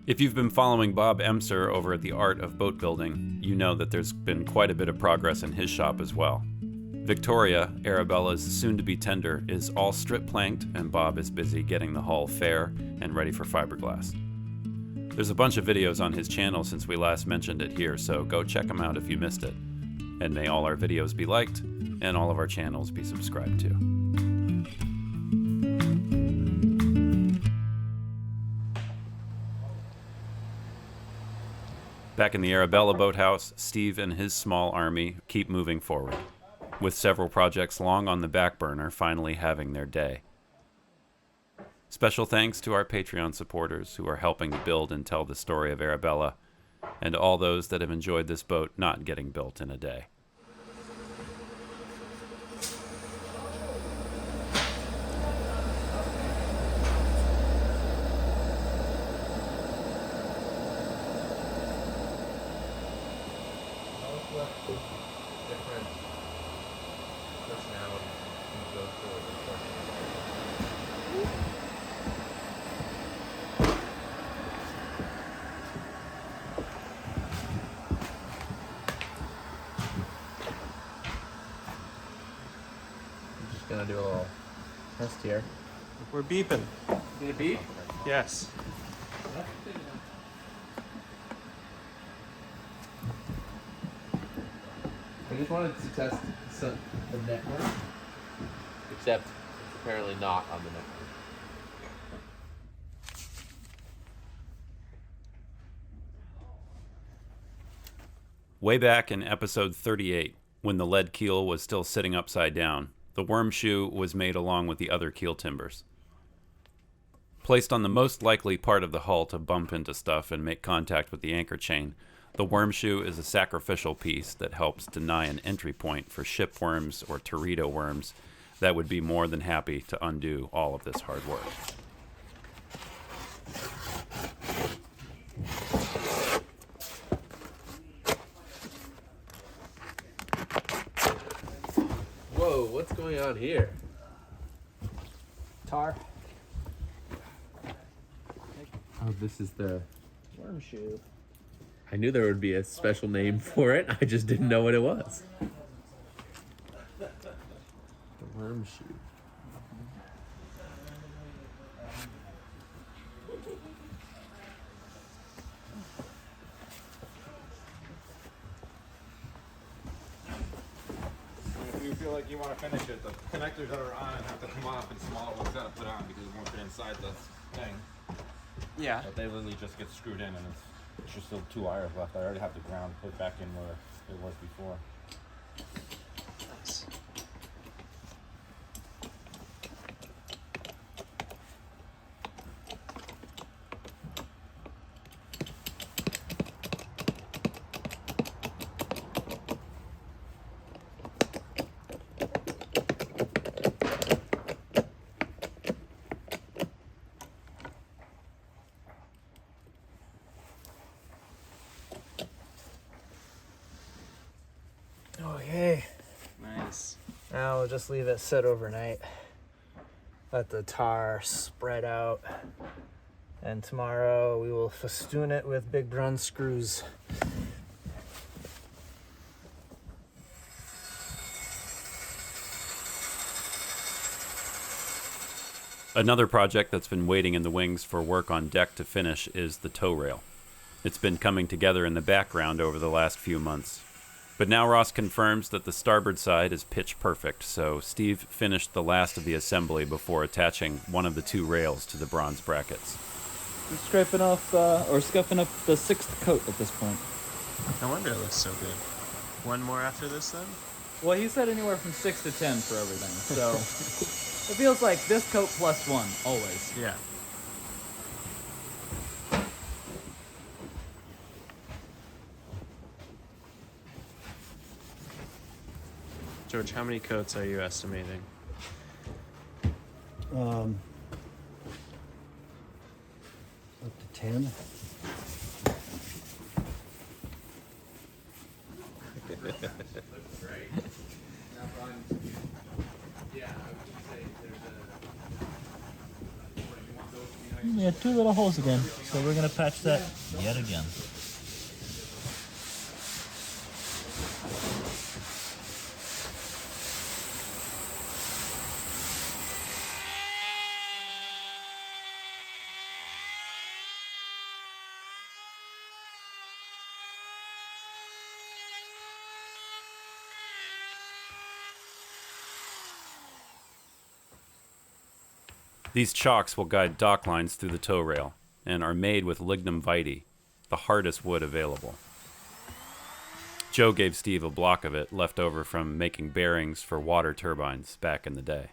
If you've been following Bob Emser over at the Art of Boat Building, you know that there's been quite a bit of progress in his shop as well. Victoria, Arabella's soon-to-be tender, is all strip-planked, and Bob is busy getting the hull fair and ready for fiberglass. There's a bunch of videos on his channel since we last mentioned it here, so go check them out if you missed it. And may all our videos be liked, and all of our channels be subscribed to. Back in the Arabella boathouse, Steve and his small army keep moving forward, with several projects long on the back burner finally having their day. Special thanks to our Patreon supporters who are helping to build and tell the story of Arabella, and all those that have enjoyed this boat not getting built in a day. Gonna do a little test here. We're beeping. Did it beep? Yes. I just wanted to test the network. Except it's apparently not on the network. Way back in episode 38, when the lead keel was still sitting upside down, the worm shoe was made along with the other keel timbers. Placed on the most likely part of the hull to bump into stuff and make contact with the anchor chain, the worm shoe is a sacrificial piece that helps deny an entry point for ship worms or teredo worms that would be more than happy to undo all of this hard work. Whoa, what's going on here? Tar. Oh, this is the Worm shoe. I knew there would be a special name for it. I just didn't know what it was. The worm shoe. If you feel like you want to finish it, the connectors that are on have to come off and smaller ones got to put on because it won't fit inside the thing. Yeah. But they literally just get screwed in and it's just still 2 wires left. I already have the ground put back in where it was before. Nice. Okay, Nice. now we'll just leave it sit overnight. Let the tar spread out. And tomorrow we will festoon it with big bronze screws. Another project that's been waiting in the wings for work on deck to finish is the tow rail. It's been coming together in the background over the last few months. But now Ross confirms that the starboard side is pitch perfect, so Steve finished the last of the assembly before attaching one of the 2 rails to the bronze brackets. We're scraping off, or scuffing up the 6th coat at this point. No wonder it looks so good. One more after this then? Well, he said anywhere from 6 to 10 for everything, so it feels like this coat plus 1, always. Yeah. George, how many coats are you estimating? Up to 10. Yeah, 2 little holes again. So we're gonna patch that yet again. These chocks will guide dock lines through the tow rail and are made with lignum vitae, the hardest wood available. Joe gave Steve a block of it left over from making bearings for water turbines back in the day.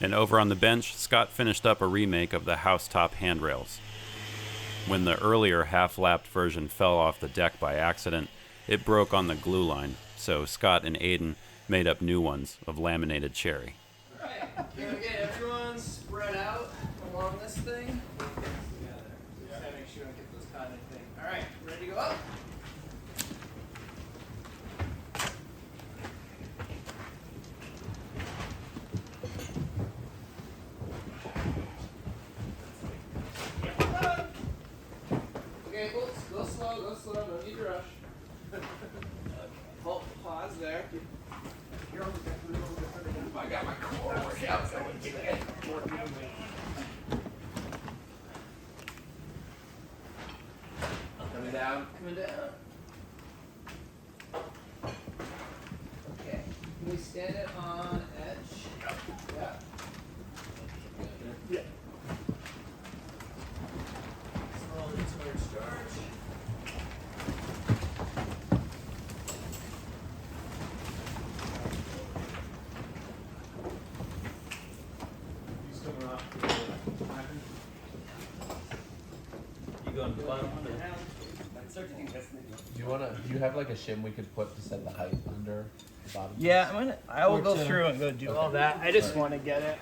And over on the bench, Scott finished up a remake of the housetop handrails. When the earlier half-lapped version fell off the deck by accident, it broke on the glue line, so Scott and Aiden made up new ones of laminated cherry. Alright, can we get everyone spread out along this thing? Just gotta make sure I get those caught in anything. Alright, ready to go up? Okay, go slow, no need to rush. Hold, pause there. I got my core workout going today. Coming down. Okay, can we stand it on edge? Yeah. Yeah. Slowly towards George. You going to the bottom under? Do you have like a shim we could put to set the height under the bottom? Yeah, I will go through and go do all that. I just want to get it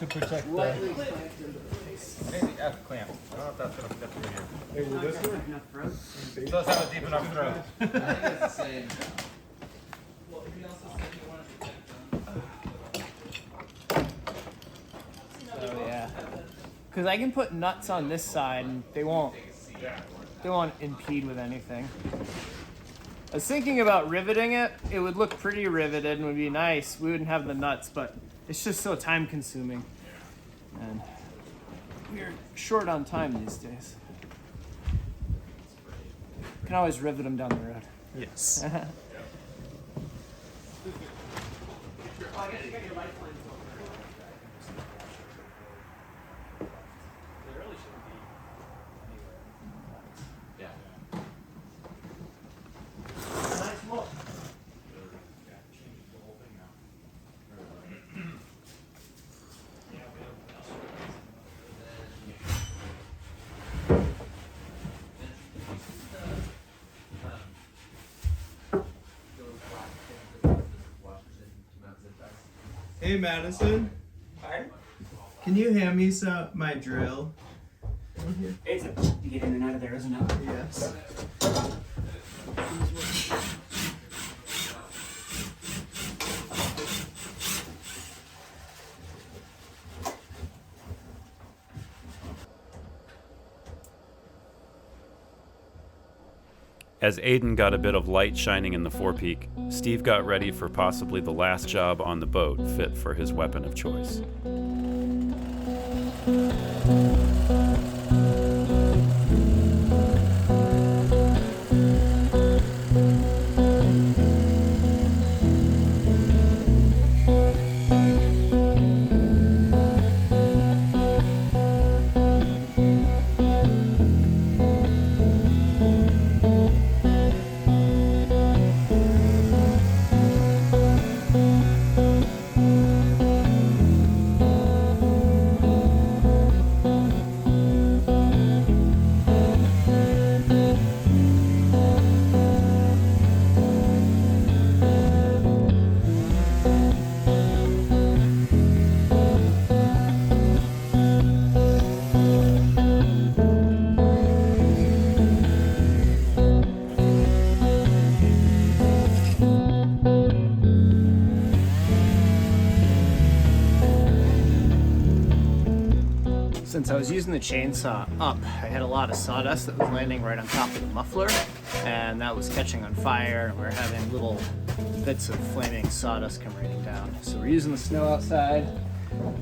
To protect the... Maybe F clamp. I don't know if that's gonna fit through here. Hey, will this one? It does have a deep enough throat. I think it's the same. Oh yeah, because I can put nuts on this side and they won't impede with anything. I was thinking about riveting it. It would look pretty riveted and would be nice. We wouldn't have the nuts, but it's just so time consuming. And we're short on time these days. Can always rivet them down the road. Yes. Hey Madison. Can you hand me my drill? It's a to get in and out of there, isn't it? Yes. As Aiden got a bit of light shining in the forepeak, Steve got ready for possibly the last job on the boat fit for his weapon of choice. As I was using the chainsaw up, I had a lot of sawdust that was landing right on top of the muffler, and that was catching on fire, and we were having little bits of flaming sawdust come raining down. So we're using the snow outside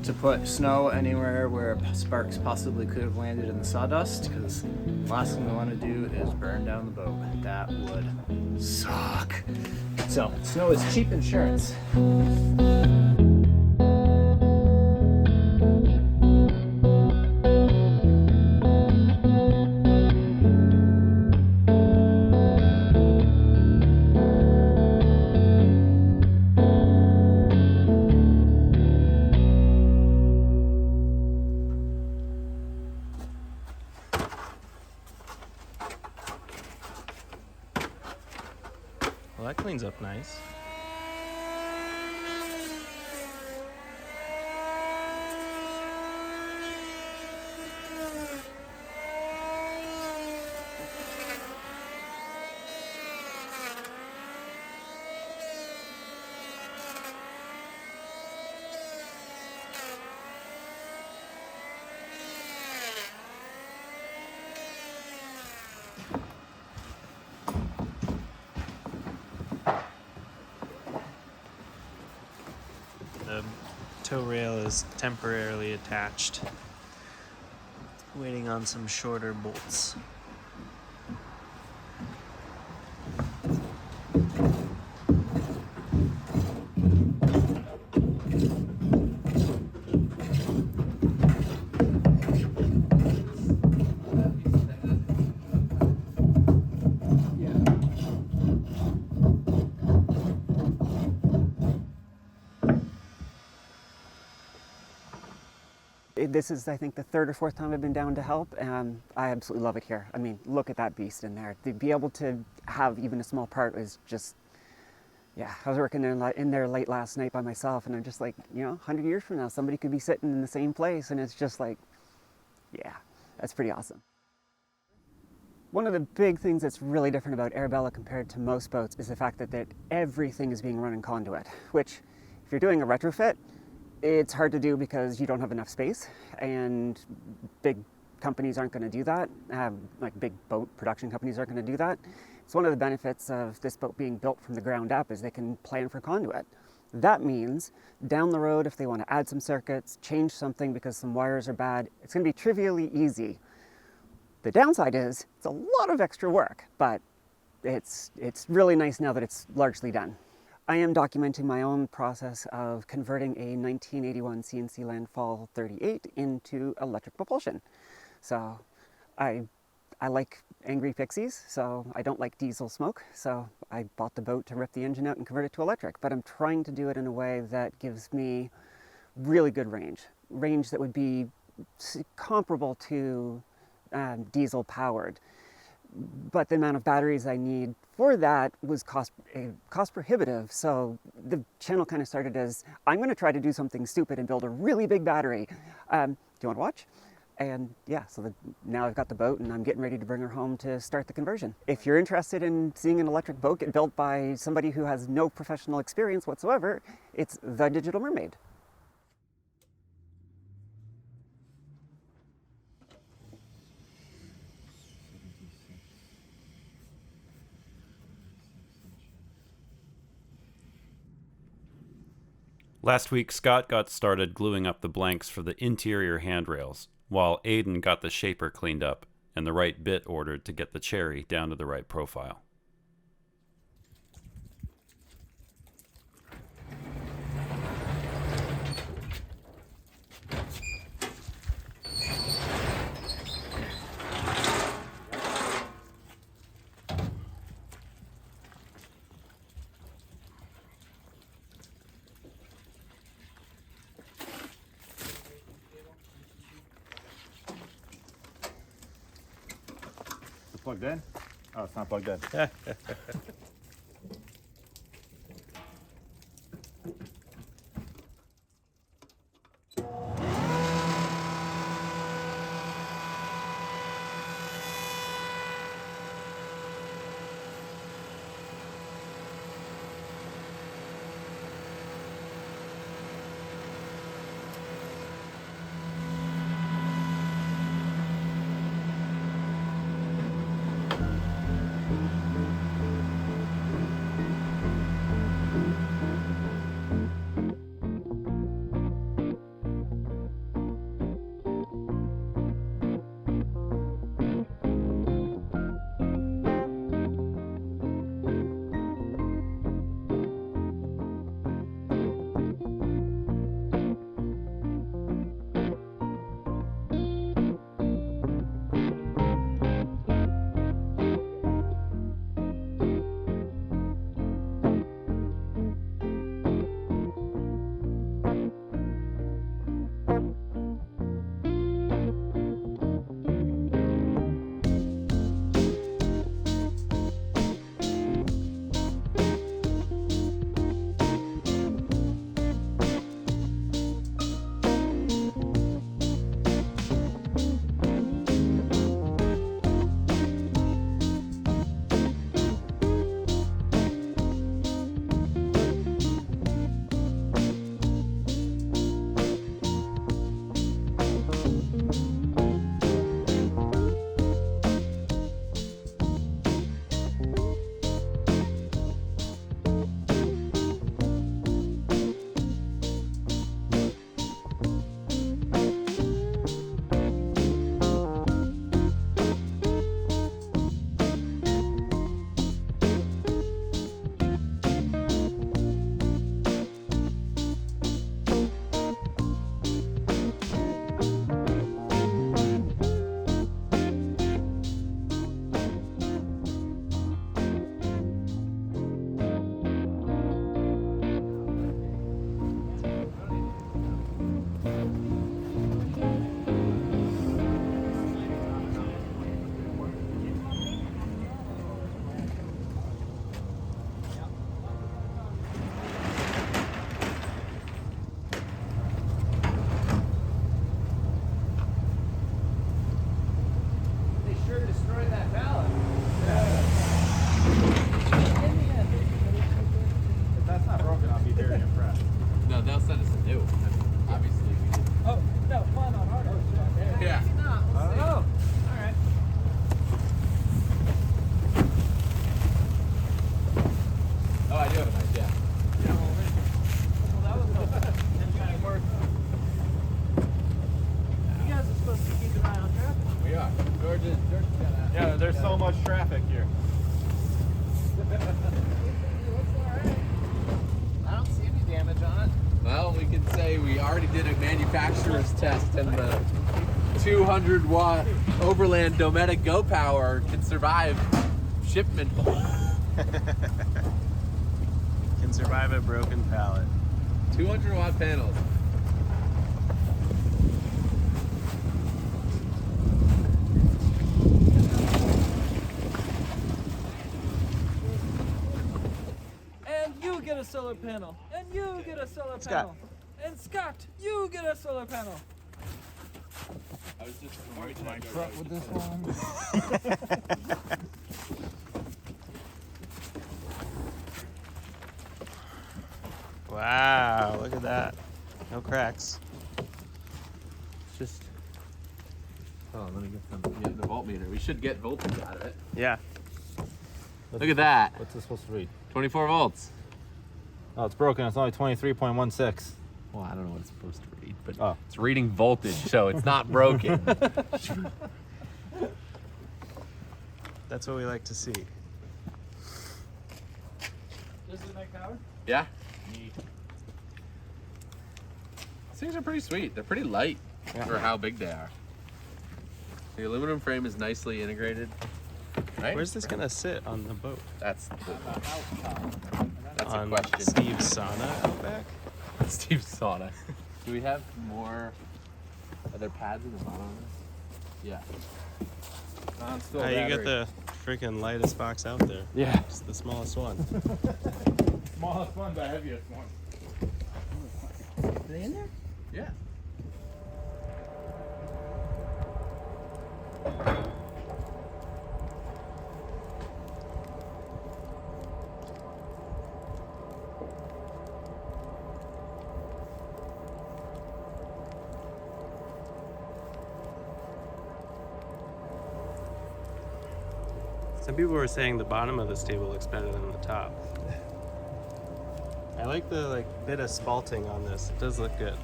to put snow anywhere where sparks possibly could have landed in the sawdust, because the last thing we want to do is burn down the boat. That would suck. So, snow is cheap insurance. Well, that cleans up nice. The tow rail is temporarily attached, waiting on some shorter bolts. This is, I think, the third or fourth time I've been down to help, and I absolutely love it here. I mean, look at that beast in there. To be able to have even a small part is just, yeah. I was working in there late last night by myself, and I'm just like, 100 years from now, somebody could be sitting in the same place, and it's just like, yeah, that's pretty awesome. One of the big things that's really different about Arabella compared to most boats is the fact that everything is being run in conduit, which, if you're doing a retrofit, it's hard to do because you don't have enough space, and big companies aren't going to do that. Like big boat production companies aren't going to do that. It's one of the benefits of this boat being built from the ground up is they can plan for conduit. That means down the road, if they want to add some circuits, change something because some wires are bad, it's going to be trivially easy. The downside is it's a lot of extra work, but it's really nice now that it's largely done. I am documenting my own process of converting a 1981 CNC Landfall 38 into electric propulsion. So I like angry pixies, so I don't like diesel smoke, so I bought the boat to rip the engine out and convert it to electric, but I'm trying to do it in a way that gives me really good range that would be comparable to diesel powered. But the amount of batteries I need for that was cost prohibitive. So the channel kind of started as, I'm going to try to do something stupid and build a really big battery. Do you want to watch? And yeah, so now I've got the boat and I'm getting ready to bring her home to start the conversion. If you're interested in seeing an electric boat get built by somebody who has no professional experience whatsoever, it's The Digital Mermaid. Last week, Scott got started gluing up the blanks for the interior handrails, while Aidan got the shaper cleaned up and the right bit ordered to get the cherry down to the right profile. Plugged in? Oh, it's not plugged in. No, they'll send us a new. Obviously, we did. Oh, no, fun on hard. Yeah. Oh, all right. Oh, I do have a knife. Yeah. Well, that was good work. You guys are supposed to keep an eye on traffic. We are. George got that. Yeah, there's so much traffic here. I don't see any damage on it. Well, we can say we already did a manufacturer's test, and the 200-watt Overland Dometic Go Power can survive shipment. Can survive a broken pallet. 200-watt panels. And you get a solar panel. And you get a solar panel. And Scott, you get a solar panel. I was just My truck with this one. Wow, look at that. No cracks. just. Oh, let me get some. The voltmeter. We should get voltage out of it. Yeah. Look at that. What's this supposed to read? 24 volts. Oh, it's broken. It's only 23.16. Well, I don't know what it's supposed to read, but Oh. it's reading voltage, so it's not broken. That's what we like to see. Does it make power? Yeah. These things are pretty sweet. They're pretty light for how big they are. The aluminum frame is nicely integrated. Right? Where's this gonna sit on the boat? That's a On question. Steve's sauna out back? Steve's sauna. Do we have more? Are there pads in the bottom of this? Yeah. Oh, you got the freaking lightest box out there. Yeah. It's the smallest one. Smallest one, but heaviest one. Are they in there? Yeah. Some people were saying the bottom of this table looks better than the top. I like the bit of spalting on this. It does look good.